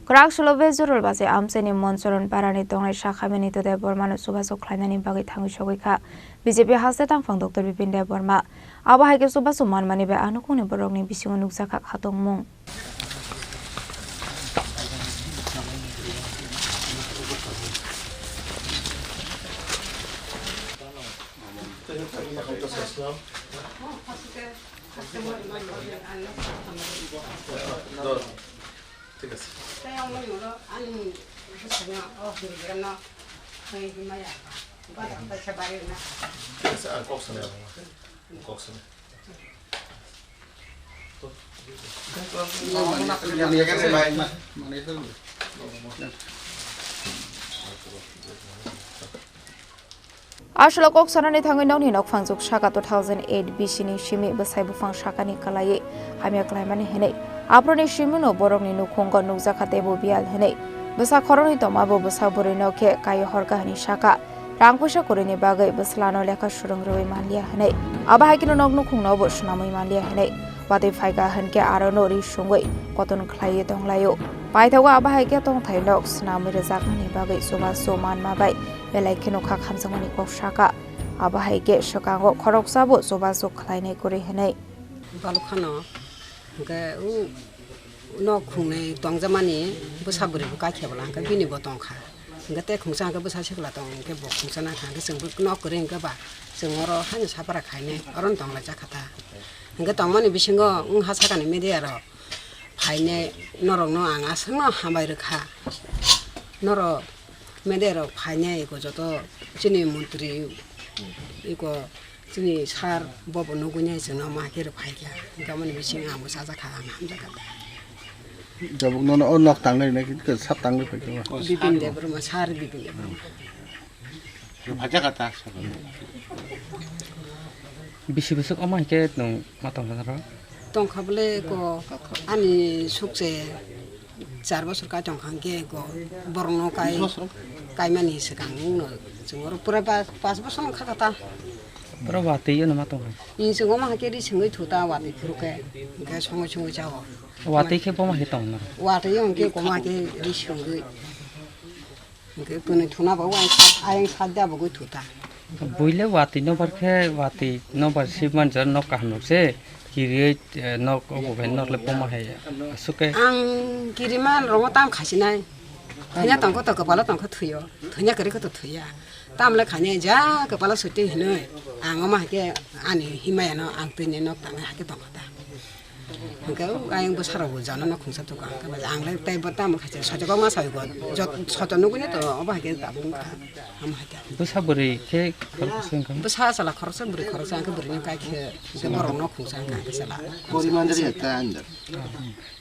Kraksalo Zarulbasai Amchaini Charan Parani Tongnai Sakhamya Nitta Debbarmano Chubachu Khlainani Bagwi Thangwi Sogwikha BJP Haste Tangphang Bipin Debbarma haikhe Chubachu Manmani Nukhungni Bororokni Bisingo Nukjakha Khatungmung Ashala kok sanani Thangwi nongni nokphangjuk saka 2008 Bisini Shimi Basai bufang sakani kalaye Sakhamya Khlainani henei aproni shimuno Bororokni Nukhungni Nukjakha tebo bial henei basa Khorang tomabo basa borino ke kai horka hani saka rangpusa korini bagai baslano lekha surungroi manlia henei haikino Nukhungno bo sunamoi manlia henei wati phaiga hanke arono ri sungoi koton khlaiye tonglayo paithawa haikhe tongthai lok sunamoi rejakni bagai Chubachu manma bai belai kheno kha khamjamani kok saka haikhe sokango khoroksabo Chubachu Khlainai kori henei balukhano ke Nukhungni tongjamani busaburi bukakhebla ke bini botongkha ngate khungsa ke busashikla tong ke bo khungsana kha ke sing nokore ke ba singoro han sapara khaine aron tongla jakhata nge tongmani bisingo hasakani mediaro phaine norongno anga sangno hambai rekha noro mediaro phaine ko joto Chini mantri iko Chini sar bobo nugunya sino makir phaiya gamani bisinga musaja kha hamjaka Jabuk nono onok tanggai na kita sab tanggai pakai apa? Bipin Debbarma sar Bipin Debbarma. Baca kata. Bisi besok omah ke nong matang sana. Thangkha bole ko ani sukse 4 bosor ka Thangkha ke ko borno kai mani sekang no jengor pura 5 bosor kata. Pura wati yo matang. In sengoma ke di sengoi thuta wati phuke ke songo jawo. Wati ke poma hitong na. Wati yang ke koma ke di sengoi. Ke pune thuna ba wa ayang sadya ba go thuta. Boile wati no bar shipman jar no kahno se kiri no ko ben no le poma hai suke ang kiriman romotam khasinai thanya tangko to kepala tangko thuyo thanya kare ko to thuya tamle khane ja kepala suti hinoi angoma ke ani himaya no angtine no tang ha ke tongata engkau ayang besar bo jana no khungsa to ka angle tai batam khache sojogo ma sai go sojono gune to oba ke tabung ka am ha ta besar beri ke khoroseng kan besar sala khoroseng beri khorosang ke beri ka ke borong no khungsa ka ke sala Kori mandiri ta andar.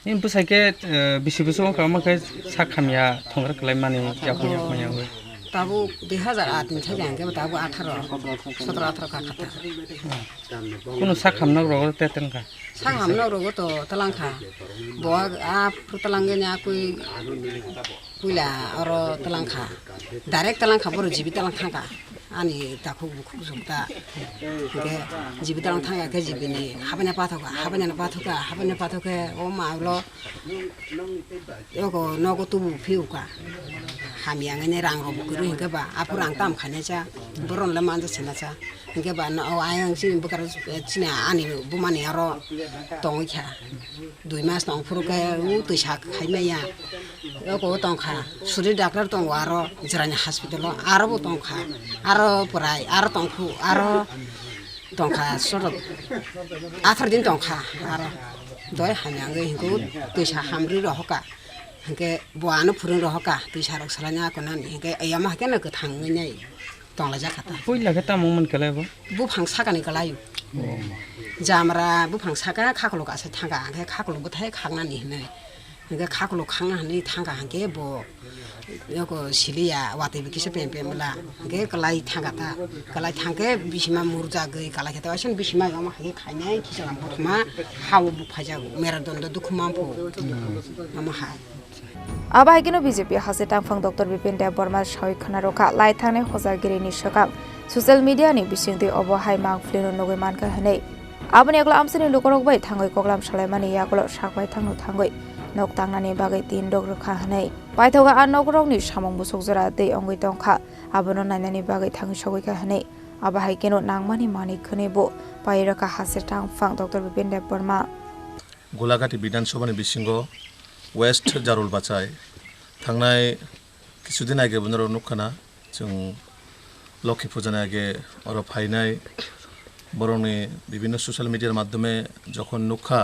in besar ke bisi besok kama ke Sakhamya Thongra Khlainani japunya maya we tabu 2008 din chajang ke tabu 18 17 18 ka khata kuno Sakhamna ro teten ka Sakhamna ro to talangkha bo a putalange nya kui puila oro talangkha direct talangkha boro jibi talangkha ka ani takhu bukhu sumta ke jibi talangkha ke jibini habane pathoka o maalo yoko nogo tubu phiuka hamia ngene rangro bukuru hinga ba apurang tam khane cha boron le manja chena cha hinga ba no ayang sin bukar china ani bumani aro tongkha 2 mas tong puru ka u tuisak khaimaya yoko tongkha suri doctor tong aro jaranya hospital aro tongkha aro purai aro tongkhu aro tongkha soro athar din tongkha aro doi hamia nge hingu tuisa hamri ro hoka ke buana purun rohka tu sarak salanya konan ke ayama ke na ke thangni nei tongla jakhata puila ke ta mongman kale bo bu phangsa kani kalayu jamra bu phangsa ka khaklo ka sa thanga ke khaklo bu thai khangna ni ne ke khaklo khangna ni thanga ke bo yoko silia wati bi kise pem la ke kalai thanga ta kalai thangke bisima murja ge kalai ta wasin bisima ama ke khainai kisam botma hawo bu phaja mera dondo dukhma pho ama ha haikino BJP Haste Tangphang Bipin Debbarma Sogwikha roka lai thane hojagiri ni sakam social media ni bisingdi obo hai mang flino nogoi manka henei aboni agla amsini lukorok bai thangoi koklam salaimani yakolo sakbai thangno thangoi nok tangnani bagai tin dog rakha hanai paithoga a nogrokni samong busokjora dei ongoi tongkha abono nainani bagai thangi Sogwikha hanai aba haikeno nangmani mani khonebo pairaka Haste Tangphang Dr. Bipin Debbarma Golagati Bidansabhani Bisingo West Zarulbasai Thangnai কিছুদিন আগে বন্ধুরা নুখানা जों লক্ষ্মী পূজার আগে ওরা ফাইনাই বরংনি বিভিন্ন social মিডিয়ার মাধ্যমে যখন নুখা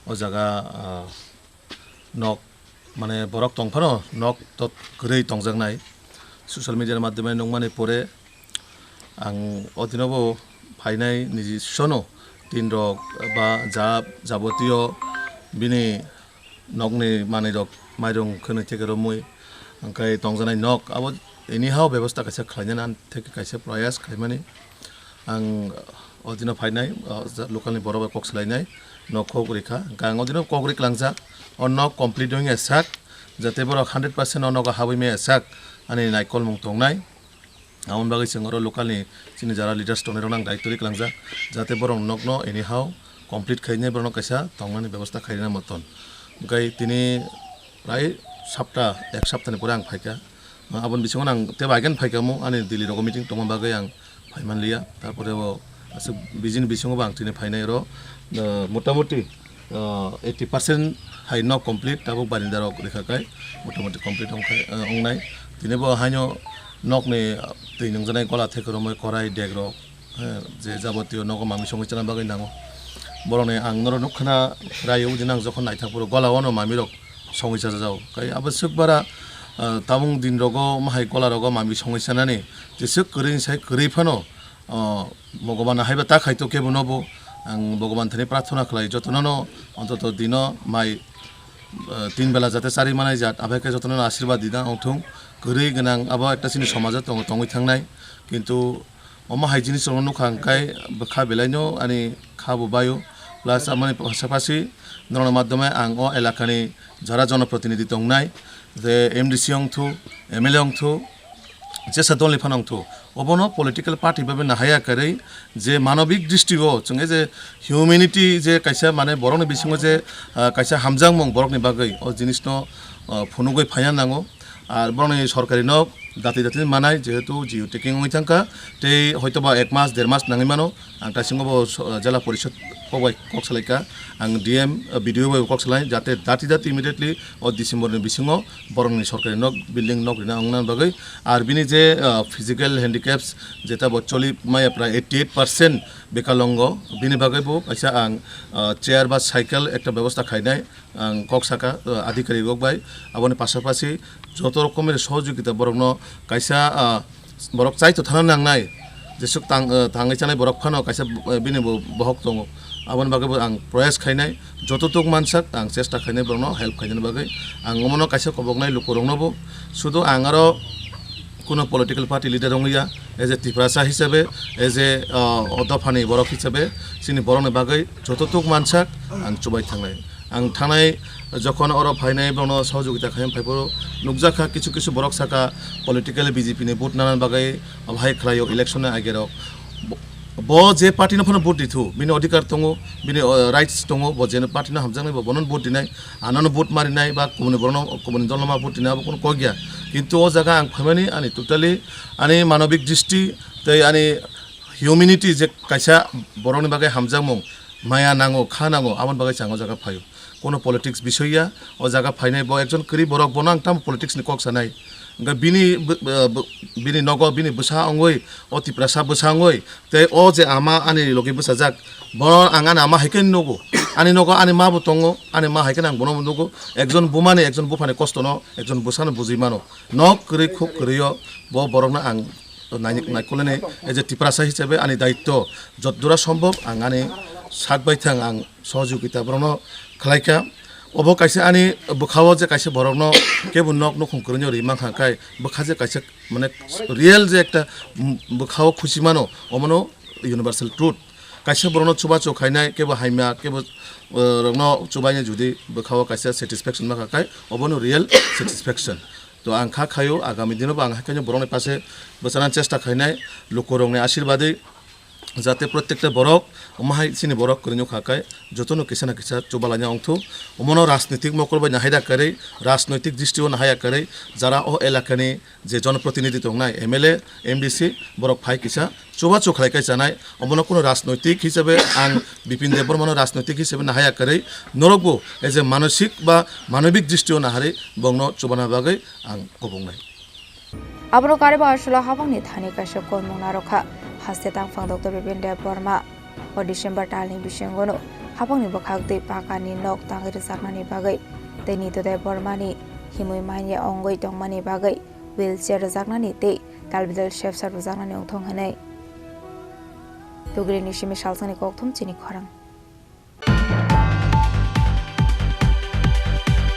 ও জায়গা নক মানে বরক তংফানো নক তত গরৈ তংজাংনাই সোশ্যাল মিডিয়ার মাধ্যমে নংমানে পরে আং অদিনবো ফাইনাই নিজি সনো তিন রক বা যাবতীয় বিনি নকনি মানে রক মাইরং খনে থেকে রমুই angkai tongjanai nok abo anyhow ব্যবস্থা kaisa khlainani theke kaisa prayas khaimani ang odino phainai local ni boroba kok slainai nok Sogwikha gang odino kokrik langjak onok complete doing asak jate borok 100% onok habime asak ani naikol mung tongnai amon bagai sengoro local ni chini jara leaders tonero nang daittorik langjak jate borok nokno anyhow complete khainai borok kaisa tongnani ব্যবস্থা khaina moton gai tini prai sapta ek saptani pore ang phaika abon bisingo nang te bagen phaikamo ani dili rogo meeting tongma bagai ang phaimanliya tarpore o asuk bijin bisingo bang tini phainai ro motamoti 80% hai no complete tabuk barindaro rekhakai motamoti complete ongnai tini bo haino nokni teinung janai gola thekromoi korai degro je jabotiyo nogo mami songi chana bagai nango borone ang noro nukhana rayo jinang jokhon naithakpuro gola ono mamirok সমস্যা যাও কাই আবশ্যক বারা তামুং দিন রগো মাহাই কলা রগো মামি সমস্যা নানি যেসব করেন সাই করেই ফানো ভগবান হাইবা তা খাইতো কেবো নবো আং ভগবান থানি প্রার্থনা খালাই যতনানো অন্তত দিন মাই তিন বেলা যাতে চারি মানাই যাত আভাইকে যতনানো আশীর্বাদ দিনা অথুং করেই গোনাং আবা একটা চিনি সমাজে তঙই থাংনাই কিন্তু অমা হাই জিনিস নুখাংকাই খা বেলাইনো আনি খাবো বায়ু প্লাস আমার পাশাপাশি নরনের মাধ্যমে আং ও এলাকানি যারা জনপ্রতিনিধি তংনাই যে এমডিসি অংথু এমএলএ অংথু যে সাদলি ফানংথু অবনো পলিটিক্যাল পার্টি ভাবে নাহায়া করে যে মানবিক দৃষ্টিগো जोंगे যে হিউম্যানিটি যে কাইসা মানে বরকনি বিসিङो যে কাইসা হামজাংমং বরকনি বাগৈ ও জিনিসনো ফনুগৈ ফায়া নাঙো আর বরকনি সরকারি নক দাতি দাতি মানাই যেহেতু জিও টেকিং হই থাকা তে হয়তোবা 1 মাস 1.5 মাস নাঙি মানো আং তাসিङो জেলা পরিষদ পবাই কক্সলাইকা আং ডিএম ভিডিও বই কক্সলাই যাতে দাতি দাতি ইমিডিয়েটলি ও ডিসেম্বরনি বিসিङो বরকনি সরকারি নক বিল্ডিং নক রিনা অংনান বাগৈ আর বিনি যে ফিজিক্যাল হ্যান্ডিক্যাপস যেটা বচলি মাই প্রায় 88% বেকালঙ্গ বিনি বাগৈ বো কাইসা আং চেয়ার বা সাইকেল একটা ব্যবস্থা খাইনাই আং কক্সাকা আধিকারিক বাই আবনি পাশাপাশি যত রকমের সহযোগিতা বরকনো কাইসা বরক চাইতো থানা নাংনাই যেসব থাঙै চানাই বরক ফানো কাইসা বিনি বহক দङ আবন বাগৈ আং প্রয়াস খাইনাই যতটুক মানসাক আং চেষ্টা খাইনাই বরকনো হেল্প খাইনাই বাগৈ আং অমনো কাইসা কবকনাই লোকরংনবো শুধু আং আরো কোনো পলিটিক্যাল পার্টি লিডার রঙিয়া এজ এ ত্রিপুরা হিসাবে এজ এ অদফানি বরক হিসাবে চিনি বরকনি বাগৈ যতটুক মানসাক আং চুবাই থাংনাই আং থানাই যখন ওরা ফাইনাই বরনো সহযোগিতা খাইম ফাইবো নুকজাখা কিছু কিছু বরক সাকা পলিটিক্যাল বিজেপি নি ভোট নানান বাগৈ ভাই খাইও ইলেকশন আগেরক ব যে পার্টি নফানো ভোট দিথু বিনি অধিকার দङ বিনি রাইটস দङ ব যেন পার্টি না হামজাংনাই বনন ভোট দিনাই আনানো ভোট মারিনাই বা কুমনি বরনো কুমনি দলমা ভোট দিনাই কোনো কগিয়া কিন্তু ও জায়গা আং ফাইমানি আনি টোটালি আনি মানবিক দৃষ্টি তৈ আনি হিউম্যানিটি যে কাইসা বরকনি বাগৈ হামজাংমং মায়া নাঙো খা নাঙো আমন বাগৈ চাঙো জায়গা ফাইও কোনো পলিটিক্স বিষয়া ও জায়গা ফাইনাই ব একজন করি বরক বনাং তাম পলিটিক্স নি কক্সানাই বিনি নগ বিনি বসা অঙ্গই অতি প্রাসা বসা অঙ্গই তে ও যে আমা আনি লগে বসা যাক বন আঙান আমা হাইকেন নগো আনি নগ আনি মা বতঙ্গ আনি মা হাইকেন আং বন নগো একজন বুমানে একজন বুফানে কষ্ট ন একজন বসানো বুঝি মানো নক করি খুব করিও ব বরক না আং নাইকলেনে এজ এ ত্রিপুরা হিসাবে আনি দায়িত্ব যতদূরা সম্ভব আং আনি সাকবাই থাং আং সহযোগিতা বরনো খালাইকা অব কাইসে আনি বখাও যে কাইসে বরকনো কেবল নক নুখুংনি রিমাং হাকাই বখা যে কাইসে মানে রিয়েল যে একটা বখাও খুশি মানো অমনো ইউনিভার্সাল ট্রুথ কাইসে বরনো চুবাচু খাইনাই কেবল হাইমা কেবল রংনো চুবাইনে যদি বখাও কাইসে স্যাটিসফ্যাকশন মা হাকাই অবনো রিয়েল স্যাটিসফ্যাকশন তো আং খা খাইও আগামী দিনও আং হাকাইनो বরকনি পাশে বসানান চেষ্টা খাইনাই লোকরংনি আশীর্বাদে যাতে প্রত্যেকটা বরক মাহাই চিনি বরক করে খাকায় যতন কিসা না কিসা চোবালানি অংথ অমনো রাজনৈতিক মকরবাই নাহাইদা করে রাজনৈতিক দৃষ্টিও নাহাইয়া করে যারা ও এলাকানি যে জনপ্রতিনিধি দংনাই MLA MDC বরক ফাই কিসা চুবাচু খাইকাই জানাই অমনো কোনো রাজনৈতিক হিসাবে আং বিপিন দেববর্মন রাজনৈতিক হিসাবে নাহাইয়া করে নরকবো এই যে মানসিক বা মানবিক দৃষ্টিও নাহারে বংন চোবানা বাগৈ আং কবংনাই Abro kareba ashula habangni thani kasha konmung narokha Haste Tangphang Dr. Bipin Debbarma o December talni Bisingo no habangni bakhakte pakani nok tangir saknani bagai te Nitta Debbarmani himui manye ongoi Tongmani bagai wheelchair zaknani te talbidal chef sar zaknani ongthong hanai Tugri nishimi shalsani kokthum Chini Khorang